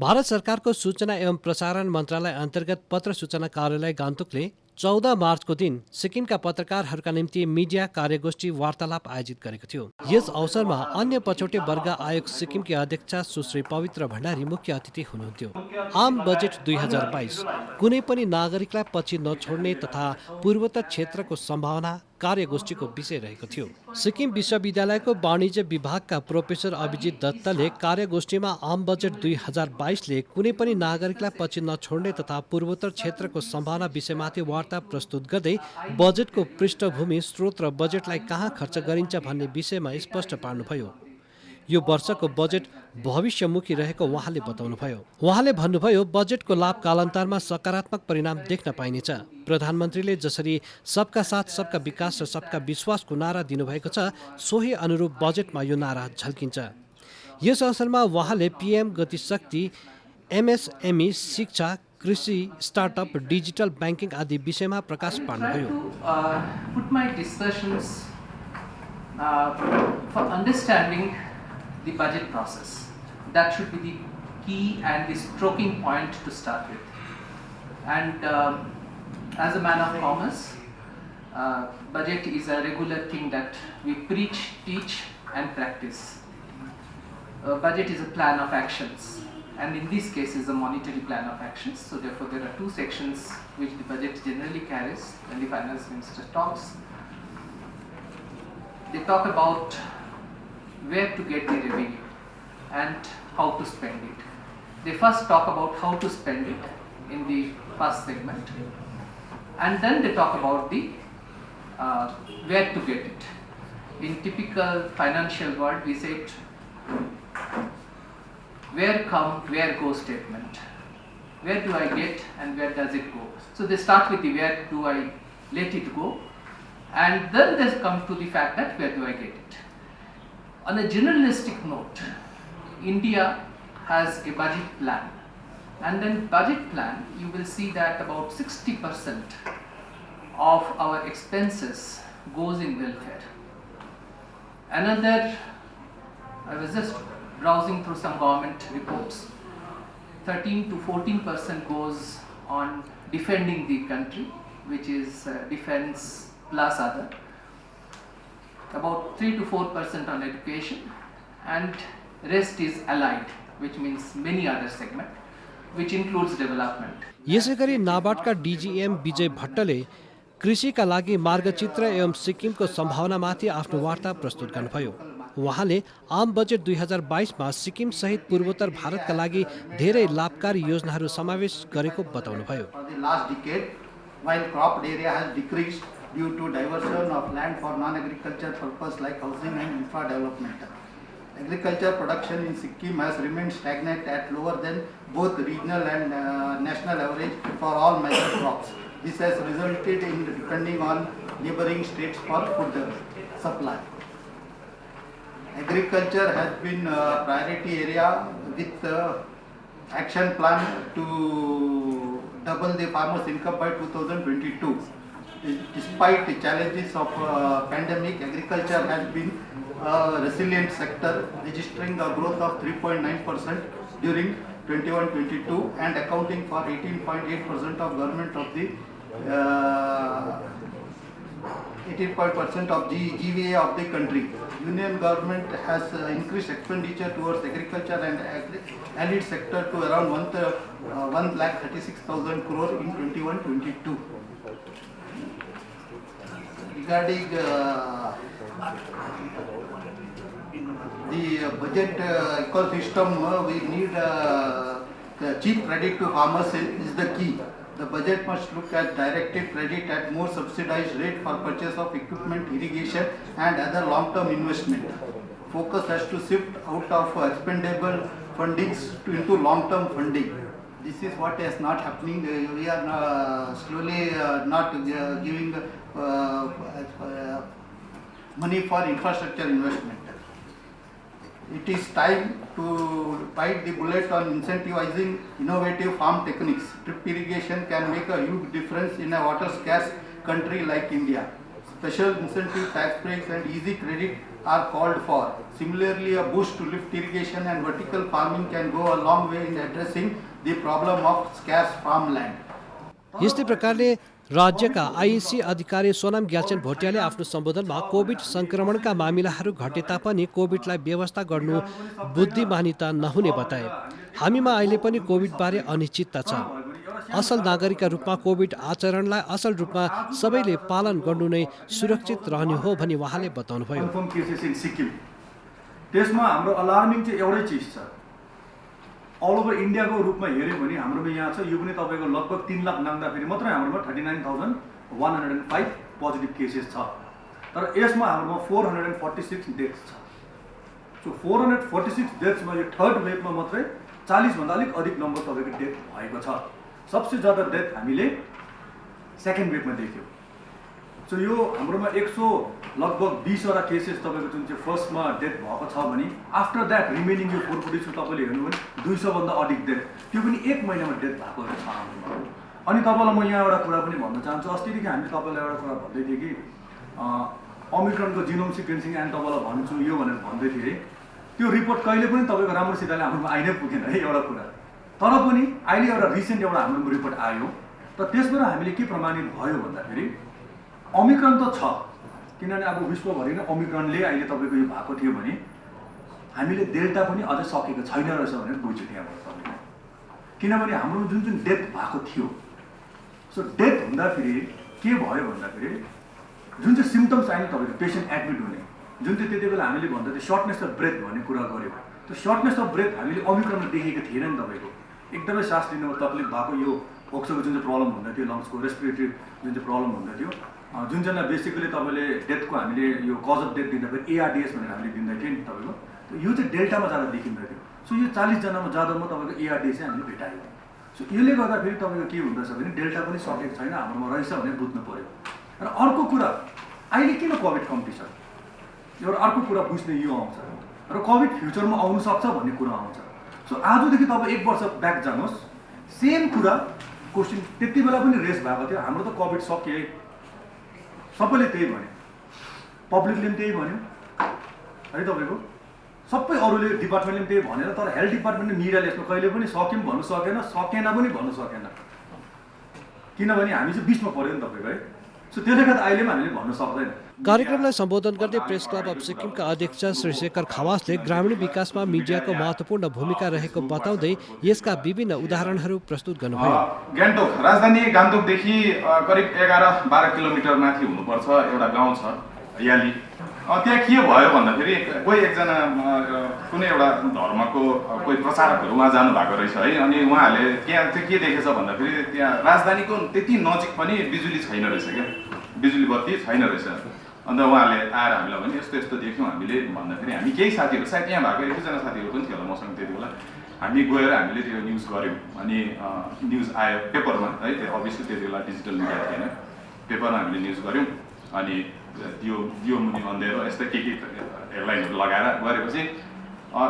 भारत सरकारको सूचना एवं प्रसारण मन्त्रालय अन्तर्गत पत्र सूचना कार्यालय गान्तोकले 14 मार्चको दिन सिक्किमका पत्रकारहरूका निम्ति मिडिया कार्यगोष्ठी वार्तालाप आयोजित गरेको थियो। यस अवसरमा अन्य पछौटे वर्ग आयोग सिक्किमकी अध्यक्ष सुश्री पवित्र भण्डारी मुख्य अतिथि हुनुहुन्थ्यो। आम बजेट 2022 कुनै पनि नागरिकलाई पछि नछोड्ने तथा पूर्वोत्तर क्षेत्रको सम्भावना कार्यगोष्ठीको विषय रहेको थियो। सिक्किम विश्वविद्यालयको वाणिज्य विभागका प्रोफेसर अभिजित दत्तले कार्यगोष्ठीमा आम बजेट 2022ले कुनै पनि नागरिकलाई पछि नछोड्ने तथा पूर्वोत्तर क्षेत्रको सम्भावना विषयमाथि वार्ता प्रस्तुत गर्दै बजेटको पृष्ठभूमि, स्रोत र बजेटलाई कहाँ खर्च गरिन्छ भन्ने विषयमा स्पष्ट पार्नुभयो। यो वर्षको बजेट भविष्यमुखी रहेको उहाँले बताउनुभयो। उहाँले भन्नुभयो, बजेटको लाभ कालान्तरमा सकारात्मक परिणाम देख्न पाइनेछ। प्रधानमन्त्रीले जसरी सबका साथ सबका विकास र सबका विश्वासको नारा दिनुभएको छ, सोही अनुरूप बजेटमा यो नारा झल्किन्छ। यस अवसरमा उहाँले पीएम गतिशक्ति, एमएसएमई, शिक्षा, कृषि, स्टार्टअप, डिजिटल ब्याङ्किङ आदि विषयमा प्रकाश पार्नुभयो। The budget process. That should be the key and the stroking point to start with. And as a man of commerce, budget is a regular thing that we preach, teach and practice. Budget is a plan of actions, and in this case is a monetary plan of actions. So therefore there are two sections which the budget generally carries when the finance minister talks. They talk about where to get the revenue and how to spend it. They first talk about how to spend it in the first segment, and then they talk about the where to get it. In typical financial world, we say it, where come, where go statement. Where do I get and where does it go? So they start with the where do I let it go, and then they come to the fact that where do I get it. On a generalistic note, India has a budget plan, and then budget plan you will see that about 60% of our expenses goes in welfare. Another, I was just browsing through some government reports, 13 to 14% goes on defending the country, which is defense plus other. About 3 to 4% on education, and rest is allied, which means many other segment, which includes development. यसैगरी नाबार्डका DGM विजय भट्टले कृषिका लागि मार्गचित्र एवं सिक्किमको सम्भावनामाथि आफ्नो वार्ता प्रस्तुत गर्नुभयो। उहाँले आम बजेट 2022मा सिक्किम सहित पूर्वोत्तर भारतका लागि धेरै लाभकारी योजनाहरू समावेश गरेको बताउनुभयो। Due to diversion of land for non-agriculture purpose like housing and infra development. Agriculture production in Sikkim has remained stagnant at lower than both regional and national average for all major crops. This has resulted in depending on neighboring states for food supply. Agriculture has been a priority area with action plan to double the farmers' income by 2022. Despite the challenges of pandemic, agriculture has been a resilient sector, registering a growth of 3.9% during 21-22 and accounting for 18.8% of government of the 18% of GVA of the country. Union government has increased expenditure towards agriculture and allied sector to around 1,36,000 crore in 21-22. Regarding the budget ecosystem, we need the cheap credit to farmers is the key. The budget must look at directed credit at more subsidized rate for purchase of equipment, irrigation and other long-term investment. Focus has to shift out of expendable fundings into long-term funding. This is what is not happening. We are slowly not giving money for infrastructure investment. It is time to bite the bullet on incentivizing innovative farm techniques. Drip irrigation can make a huge difference in a water scarce country like India. Special incentive tax breaks and easy credit are called for. Similarly, a boost to lift irrigation and vertical farming can go a long way in addressing the problem of scarce farmland. यस्तै प्रकारले राज्यका IAC अधिकारी सोनाम ग्याल्छेन भोटियाले आफ्नो सम्बोधनमा covid संक्रमणका मामिलाहरू घटे तापनि कोभिडलाई व्यवस्था गर्नु बुद्धिमानिता नहुने बताए। हामीमा अहिले पनि कोभिडबारे अनिश्चितता छ। असल नागरिकका रूपमा कोभिड आचरणलाई असल रूपमा सबैले पालन गर्नु नै सुरक्षित रहने हो भनी उहाँले बताउनुभयो। कन्फर्म केसेस इन सिक्किम, त्यसमा हाम्रो अलार्मिङ चाहिँ एउटै चिज छ। अल ओभर इन्डियाको रूपमा हेऱ्यो भने हाम्रोमा यहाँ छ, यो पनि तपाईँको लगभग 3 लाख नाग्दाखेरि मात्रै हाम्रोमा 39,105 पोजिटिभ केसेस छ। तर यसमा हाम्रोमा 446 डेथ्स छ। सो 446 डेथ्समा यो थर्ड वेभमा मात्रै 40 भन्दा अलिक अधिक नम्बर तपाईँको डेथ भएको छ। सबसे ज़्यादा डेथ हामीले सेकेन्ड वेभमा देख्यौँ। सो यो हाम्रोमा 100 लगभग 20वटा केसेस तपाईँको जुन चाहिँ फर्स्टमा डेथ भएको छ भने आफ्टर द्याट रिमेनिङ यो 442 तपाईँले हेर्नु भने 200 भन्दा अधिक डेथ, त्यो पनि 1 महिनामा डेथ भएको छ हाम्रोमा। अनि तपाईँलाई म यहाँ एउटा कुरा पनि भन्न चाहन्छु। अस्तिदेखि हामीले तपाईँलाई एउटा कुरा भन्दै थिएँ कि ओमिक्रोनको जिनोम सिक्वेन्सिङ एन्ड तपाईँलाई भन्छु यो भनेर भन्दै थिएँ। त्यो रिपोर्ट कहिले पनि तपाईँको राम्रोसितले हाम्रोमा आइ नै पुगेन है एउटा कुरा। तर पनि अहिले एउटा रिसेन्ट एउटा हाम्रो रिपोर्ट आयो। त त्यसबाट हामीले के प्रमाणित भयो भन्दाखेरि ओमिक्रोन त छ, किनभने अब विश्वभरि नै ओमिक्रोनले अहिले तपाईँको यो भएको थियो भने हामीले डेल्टा पनि अझै सकेको छैन रहेछ भनेर बुझ्यो त्यहाँबाट तपाईँले। किनभने हाम्रो जुन डेथ भएको थियो, सो डेथ हुँदाखेरि के भयो भन्दाखेरि जुन चाहिँ सिम्टम्स आयो तपाईँको पेसेन्ट एडमिट हुने, जुन चाहिँ त्यति बेला हामीले भन्दा थियो सर्टनेस अफ ब्रेथ भन्ने कुरा गऱ्यौँ। त्यो सर्टनेस अफ ब्रेथ हामीले ओमिक्रोनमा देखेको थिएन नि। तपाईँको एकदमै सास लिनुमा तकलिफ भएको, यो ओक्सोको जुन चाहिँ प्रब्लम हुँदै थियो, लङ्सको रेस्पिरेटरी जुन चाहिँ प्रब्लम हुँदै थियो, जुन चाहिँलाई बेसिकली तपाईँले डेथको हामीले यो कज अफ डेथ दिँदाखेरि एआरडिएस भनेर हामीले दिँदै थियो नि तपाईँको, यो चाहिँ डेल्टामा जाँदा देखिँदै थियो। सो यो 40जनामा जाँदामा तपाईँको एआरडिएस हामीले भेटायो। सो यसले गर्दाखेरि तपाईँको के हुँदैछ भने डेल्टा पनि सकेको छैन, हाम्रोमा रहेछ भनेर बुझ्नु पऱ्यो। र अर्को कुरा, अहिले किन कोभिड कम्ती छ, एउटा अर्को कुरा बुझ्ने यो आउँछ। र कोभिड फ्युचरमा आउनु सक्छ भन्ने कुरा आउँछ। सो आजदेखि तपाईँ 1 वर्ष ब्याक जानुहोस्, सेम कुरा क्वेसन त्यति बेला पनि रेस भएको थियो। हाम्रो त कोभिड सकिए, सबैले त्यही भन्यो, पब्लिकले पनि त्यही भन्यो है तपाईँको, सबै अरूले डिपार्टमेन्टले पनि त्यही भनेर। तर हेल्थ डिपार्टमेन्टले मिडियाले यसमा कहिले पनि सक्यौँ भन्नु सकेन, सकेन पनि भन्नु सकेन, किनभने हामी चाहिँ बिचमा पऱ्यो नि तपाईँको है। सो त्यसले गर्दा अहिले पनि हामीले भन्न सक्दैन। कार्यक्रमलाई सम्बोधन गर्दै प्रेस क्लब अफ सिक्किमका अध्यक्ष श्री शेखर खवासले ग्रामीण विकासमा मिडियाको महत्त्वपूर्ण भूमिका रहेको बताउँदै यसका विभिन्न उदाहरणहरू प्रस्तुत गर्नुभयो। गान्तोक, राजधानी गान्तोकदेखि करिब 11-12 किलोमिटर माथि हुनुपर्छ एउटा गाउँ छ याली। त्यहाँ के भयो भन्दाखेरि कोही एकजना कुनै एउटा धर्मको कोही प्रचारकहरू उहाँ जानुभएको रहेछ है। अनि उहाँहरूले त्यहाँ चाहिँ के देखेछ भन्दाखेरि त्यहाँ राजधानीको त्यति नजिक पनि बिजुली छैन रहेछ क्या, बिजुली बत्ती छैन रहेछ। अन्त उहाँहरूले आएर हामीलाई भने यस्तो यस्तो देख्यौँ हामीले भन्दाखेरि हामी केही साथीहरू, सायद त्यहाँ भएको 1-2जना साथीहरू पनि थियो होला मसँग त्यति बेला, हामी गएर हामीले त्यो न्युज गऱ्यौँ। अनि न्युज आयो पेपरमा है, त्यो अभियसली त्यति बेला डिजिटल मिडिया थिएन, पेपरमा हामीले न्युज गऱ्यौँ। अनि यो मुनि अँध्यारो यस्तै के हेडलाइनहरू लगाएर गरेपछि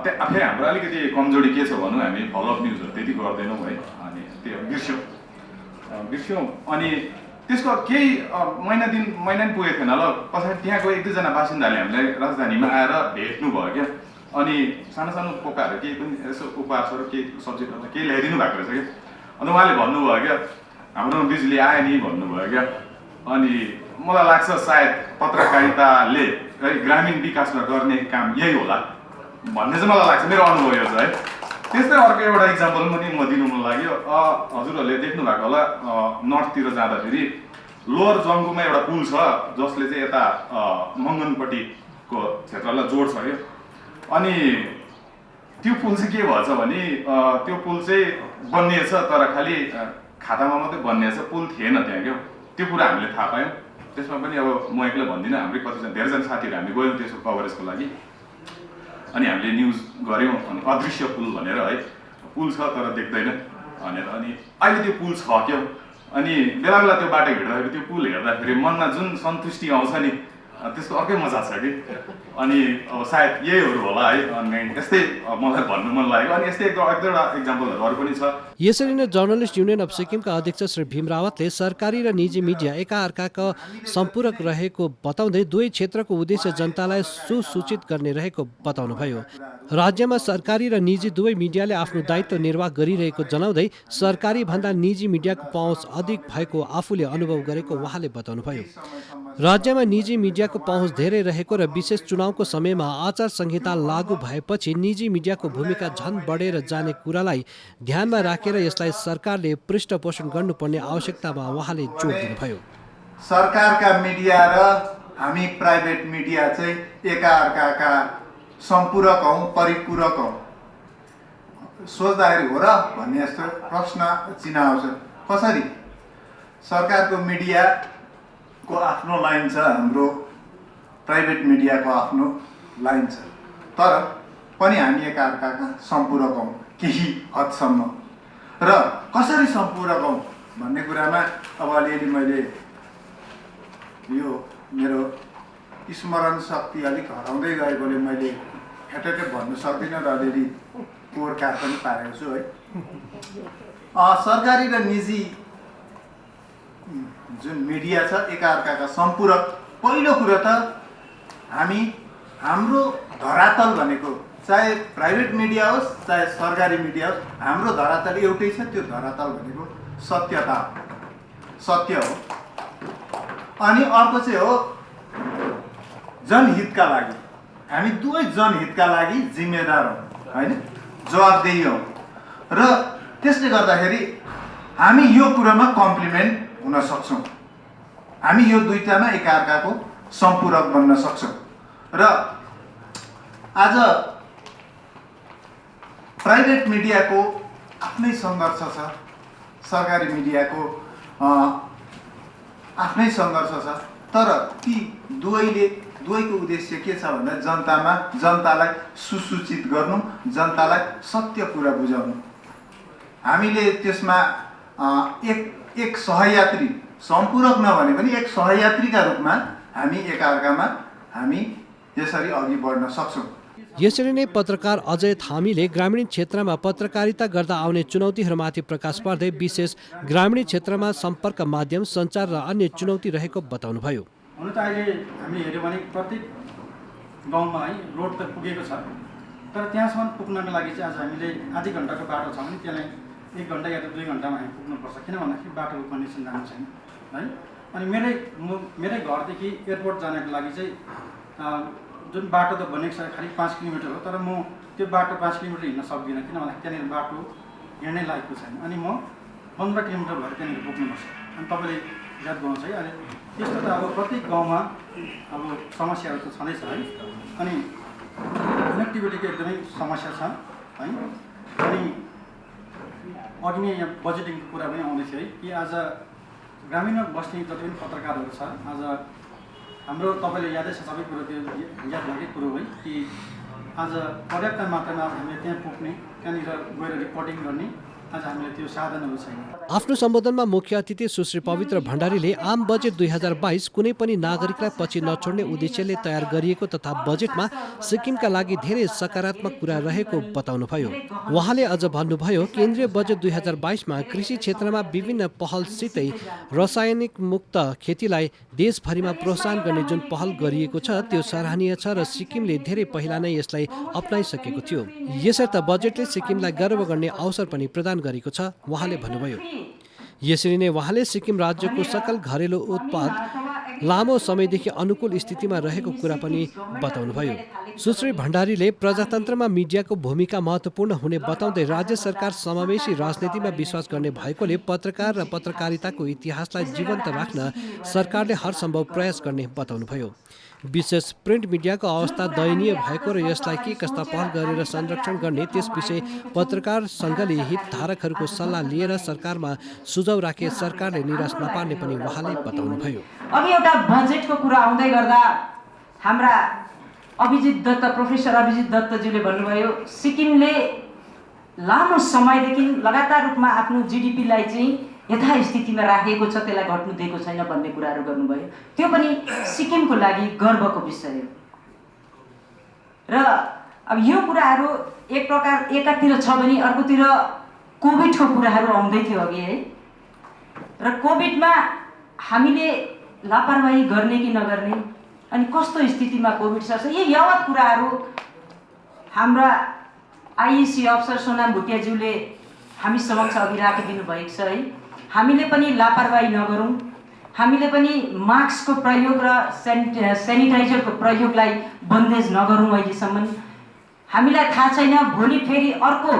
त्यहाँ फेरि हाम्रो अलिकति कमजोरी के छ भनौँ, हामी फलोअप न्युजहरू त्यति गर्दैनौँ है। अनि त्यो बिर्स्यौँ। अनि त्यसको केही महिना पनि पुगेको थिएन ल, पछाडि त्यहाँको 1-2जना बासिन्दाले हामीलाई राजधानीमा आएर भेट्नु भयो क्या। अनि सानो पोकाहरू केही पनि यसो उपहारहरू केही सब्जेक्टहरू केही ल्याइदिनु भएको रहेछ क्या। अन्त उहाँले भन्नुभयो क्या हाम्रोमा बिजुली आयो नि भन्नुभयो क्या। अनि मलाई लाग्छ सायद पत्रकारिताले है ग्रामीण विकासमा गर्ने काम यही होला भन्ने चाहिँ मलाई लाग्छ, मेरो अनुभव यो छ है। त्यस्तै अर्को एउटा इक्जाम्पल पनि म दिनु मन लाग्यो। हजुरहरूले देख्नु भएको होला नर्थतिर जाँदाखेरि लोवर जङ्गुमा एउटा पुल छ जसले चाहिँ यता मङ्गनपट्टिको क्षेत्रलाई जोड्छ क्या। अनि त्यो पुल चाहिँ के भएछ भने त्यो पुल चाहिँ बनिएछ तर खालि खातामा मात्रै बनिएछ, पुल थिएन त्यहाँ क्या। त्यो कुरा हामीले थाहा पायौँ। त्यसमा पनि अब म एक्लै भन्दिनँ, हाम्रै धेरैजना साथीहरू हामी गयौँ त्यसको कभरेजको लागि। अनि हामीले न्युज गऱ्यौँ। अनि अदृश्य पुल भनेर है, पुल छ तर देख्दैन भनेर। अनि अहिले त्यो पुल छ क्या। अनि बेला बेला त्यो बाटो हिँड्दाखेरि त्यो पुल हेर्दाखेरि मनमा जुन सन्तुष्टि आउँछ नि त्यसको अर्कै मजा छ कि अनि अब सायद यहीहरू होला है अनि यस्तै मलाई भन्नु मन लाग्यो अनि यस्तै एक दुईवटा इक्जाम्पलहरू अरू पनि छ। यसरी नै जर्नलिस्ट युनियन अफ सिक्किमका अध्यक्ष श्री भीम रावतले सरकारी र निजी मिडिया एकाअर्काका सम्पूरक रहेको बताउँदै दुवै क्षेत्रको उद्देश्य जनतालाई सुसूचित गर्ने रहेको बताउनुभयो। राज्यमा सरकारी र निजी दुवै मिडियाले आफ्नो दायित्व निर्वाह गरिरहेको जनाउँदै सरकारी भन्दा निजी मिडियाको पहुँच अधिक भएको आफूले अनुभव गरेको उहाँले बताउनुभयो। राज्यमा निजी मिडियाको पहुँच धेरै रहेको र विशेष चुनावको समयमा आचार संहिता लागू भएपछि निजी मिडियाको भूमिका झन बढेर जाने कुरालाई ध्यानमा राखेर यसलाई सरकारले पृष्ठपोषण गर्नुपर्ने आवश्यकतामा उहाँले जोड दिनुभयो। सरकारका मिडिया र हामी प्राइभेट मिडिया चाहिँ एकाअर्काका सम्पूरक हौँ, परिपूरक हौँ सोच्दाखेरि हो र भन्ने जस्तो प्रश्न चिन्ह आउँछ। कसरी? सरकारको मिडियाको आफ्नो लाइन छ, हाम्रो प्राइभेट मिडियाको आफ्नो लाइन छ, तर पनि हामी एकाअर्काका सम्पूरक हौँ केही हदसम्म। र कसरी सम्पूरक हौँ भन्ने कुरामा अब अलिअलि मैले यो मेरो स्मरण शक्ति अलिक हराउँदै गएकोले मैले हेटेटे भन्नु सक्दिनँ र अलिअलि कोरकार पनि पारेको छु है। सरकारी र निजी जुन मिडिया छ एकाअर्काका सम्पूरक, पहिलो कुरो त हामी हाम्रो धरातल भनेको चाहे प्राइभेट मिडिया होस् चाहे सरकारी मिडिया होस्, हाम्रो धरातल एउटै छ। त्यो धरातल भनेको सत्यता, सत्य हो। अनि अर्को चाहिँ हो जनहितका लागि, हामी दुवै जनहितका लागि जिम्मेदार हौँ होइन, जवाबदेही हौँ। र त्यसले गर्दाखेरि हामी यो कुरामा कम्प्लिमेन्ट हुन सक्छौँ, हामी यो दुईटामा एकाअर्काको सम्पूरक बन्न सक्छौँ। र आज प्राइभेट मिडियाको आफ्नै सङ्घर्ष छ, सरकारी मिडियाको आफ्नै सङ्घर्ष छ, तर ती दुवैको उद्देश्य के छ भन्दा जनतालाई सुसूचित गर्नु, जनतालाई सत्य कुरा बुझाउनु। हामीले त्यसमा एक सहयात्री, सम्पूरक नभने पनि एक सहयात्रीका रूपमा हामी एकाअर्कामा हामी यसरी अघि बढ्न सक्छौँ। यसरी नै पत्रकार अजय थामीले ग्रामीण क्षेत्रमा पत्रकारिता गर्दा आउने चुनौतीहरूमाथि प्रकाश पार्दै विशेष ग्रामीण क्षेत्रमा सम्पर्क माध्यम, सञ्चार र अन्य चुनौती रहेको बताउनुभयो। हुन त अहिले हामी हेऱ्यौँ भने प्रत्येक गाउँमा है रोड त पुगेको छ, तर त्यहाँसम्म पुग्नको लागि चाहिँ आज हामीले आधी घन्टाको बाटो छ भने त्यसलाई 1 घन्टा या त 2 घन्टामा हामी पुग्नुपर्छ, किन भन्दाखेरि बाटोको कन्डिसन राम्रो छैन है। अनि मेरै घरदेखि एयरपोर्ट जानको लागि चाहिँ जुन बाटो त बनेको छ खालि 5 किलोमिटर हो, तर म त्यो बाटो 5 किलोमिटर हिँड्न सक्दिनँ, किन भन्दाखेरि त्यहाँनिर बाटो हिँड्नै लायकको छैन। अनि म 15 किलोमिटर भएर त्यहाँनिर पुग्नुपर्छ। अनि तपाईँले याद गर्नुहोस् है, अनि त्यस्तो त अब प्रत्येक गाउँमा अब समस्याहरू त छँदैछ है। अनि कनेक्टिभिटीको एकदमै समस्या छ है। अनि अघि नै यहाँ बजेटिङको कुरा पनि आउँदैछ है कि आज ग्रामीणमा बस्ने जति पनि पत्रकारहरू छ, आज हाम्रो तपाईँले यादै छ सबै कुरो, त्यो याद भएकै कुरो है कि आज पर्याप्त मात्रामा आज हामीले त्यहाँ पुग्ने, त्यहाँनिर गएर रिपोर्टिङ गर्ने आज हामीले त्यो साधनहरू छैन। आफ्नो सम्बोधनमा मुख्य अतिथि सुश्री पवित्र भण्डारीले आम बजेट 2022 कुनै पनि नागरिकलाई पछि नछोड्ने उद्देश्यले तयार गरिएको तथा बजेटमा सिक्किमका लागि धेरै सकारात्मक कुरा रहेको बताउनुभयो। उहाँले अझ भन्नुभयो, केन्द्रीय बजेट 2022मा कृषि क्षेत्रमा विभिन्न पहलसितै रासायनिक मुक्त खेतीलाई देशभरिमा प्रोत्साहन गर्ने जुन पहल गरिएको छ त्यो सराहनीय छ र सिक्किमले धेरै पहिला नै यसलाई अपनाइसकेको थियो। यसर्थ बजेटले सिक्किमलाई गर्व गर्ने अवसर पनि प्रदान गरेको छ उहाँले भन्नुभयो। यसरी नै उहाँले सिक्किम राज्यको सकल घरेलु उत्पाद लामो समयदेखि अनुकूल स्थितिमा रहेको कुरा पनि बताउनुभयो। सुश्री भण्डारीले प्रजातन्त्रमा मिडियाको भूमिका महत्त्वपूर्ण हुने बताउँदै राज्य सरकार समावेशी राजनीतिमा विश्वास गर्ने भएकोले पत्रकार र पत्रकारिताको इतिहासलाई जीवन्त राख्न सरकारले हरसम्भव प्रयास गर्ने बताउनुभयो। विशेष प्रिन्ट मिडियाको अवस्था दयनीय भएको र यसलाई के कस्ता पहल गरेर संरक्षण गर्ने त्यस विषय पत्रकार सङ्घले हितधारकहरूको सल्लाह लिएर सरकारमा सुझाव राखे सरकारले निराश नपार्ने पनि उहाँले बताउनुभयो। अघि एउटा बजेटको कुरा आउँदै गर्दा हाम्रा प्रोफेसर अभिजित दत्तज्यूले भन्नुभयो, सिक्किमले लामो समयदेखि लगातार रूपमा आफ्नो जिडिपीलाई चाहिँ यथास्थितिमा राखेको छ, त्यसलाई घट्नु दिएको छैन भन्ने कुराहरू गर्नुभयो। त्यो पनि सिक्किमको लागि गर्वको विषय हो। र अब यो कुराहरू एक प्रकार एकातिर छ भने अर्कोतिर कोभिडको कुराहरू आउँदै थियो अघि है। र कोभिडमा हामीले लापरवाही गर्ने कि नगर्ने अनि कस्तो स्थितिमा कोभिड सर्छ, यी यावत कुराहरू हाम्रा आइएसी अफसर सोनाम भुटियाज्यूले हामी समक्ष अघि राखिदिनु भएको छ है। हामीले पनि लापरवाही नगरौँ, हामीले पनि मास्कको प्रयोग र सेनिटाइजरको प्रयोगलाई बन्देज नगरौँ। अहिलेसम्म हामीलाई थाहा छैन भोलि फेरि अर्को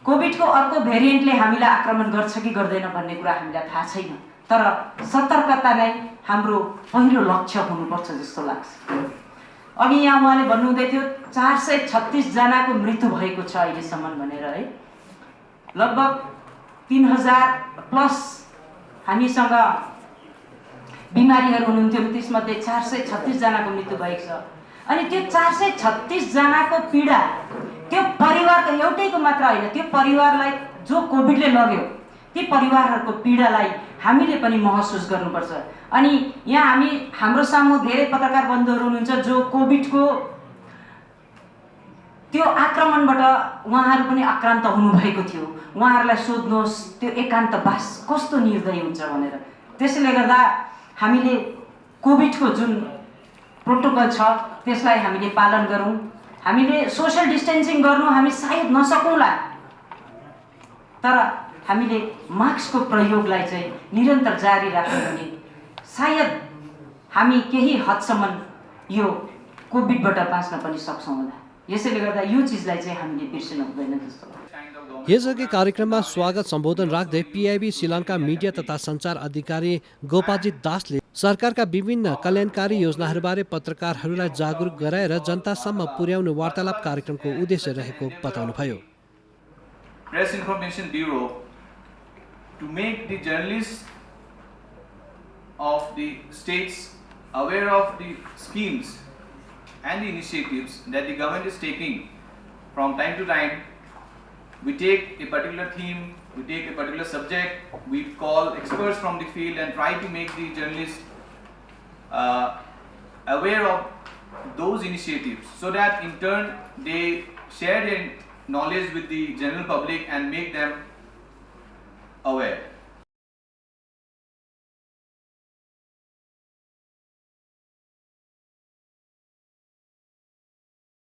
कोभिडको अर्को भेरिएन्टले हामीलाई आक्रमण गर्छ कि गर्दैन भन्ने कुरा हामीलाई थाहा छैन। तर सतर्कता नै हाम्रो पहिलो लक्ष्य हुनुपर्छ जस्तो लाग्छ। अघि यहाँ उहाँले भन्नुहुँदै थियो 436 जनाको मृत्यु भएको छ अहिलेसम्म भनेर है। लगभग 3000 प्लस हामीसँग बिमारीहरू हुनुहुन्थ्यो, त्यसमध्ये 436 जनाको मृत्यु भएको छ। अनि त्यो 436 जनाको पीडा त्यो परिवारको एउटैको मात्र होइन, त्यो परिवारलाई जो कोभिडले लग्यो ती परिवारहरूको पीडालाई हामीले पनि महसुस गर्नुपर्छ। अनि यहाँ हाम्रो सामु धेरै पत्रकार बन्धुहरू हुनुहुन्छ जो कोभिडको त्यो आक्रमणबाट उहाँहरू पनि आक्रान्त हुनुभएको थियो। उहाँहरूलाई सोध्नुहोस् त्यो एकान्तवास कस्तो निर्दयी हुन्छ भनेर। त्यसैले गर्दा हामीले कोभिडको जुन प्रोटोकल छ त्यसलाई हामीले पालन गरौँ। हामीले सोशल डिस्टेन्सिङ गर्नु हामी सायद नसकौँला, तर हामीले मास्कको प्रयोगलाई चाहिँ निरन्तर जारी राख्यौँ भने सायद हामी केही हदसम्म यो कोभिडबाट बाँच्न पनि सक्छौँ होला। यसैले गर्दा यो चिजलाई चाहिँ हामीले बिर्सनु हुँदैन जस्तो लाग्छ। यसअघि कार्यक्रममा स्वागत सम्बोधन राख्दै पिआइबी शिलङका मिडिया तथा सञ्चार अधिकारी गोपाजित दासले सरकारका विभिन्न कल्याणकारी योजनाहरूबारे पत्रकारहरूलाई जागरुक गराएर जनतासम्म पुर्याउनु वार्तालाप कार्यक्रमको उद्देश्य रहेको बताउनुभयो। Press Information Bureau to make the journalists of the states aware of the schemes and the initiatives that the government is taking from time to time. We take a particular theme, we take a particular subject, we call experts from the field and try to make the journalists aware of those initiatives so that in turn they share their knowledge with the general public and make them aware.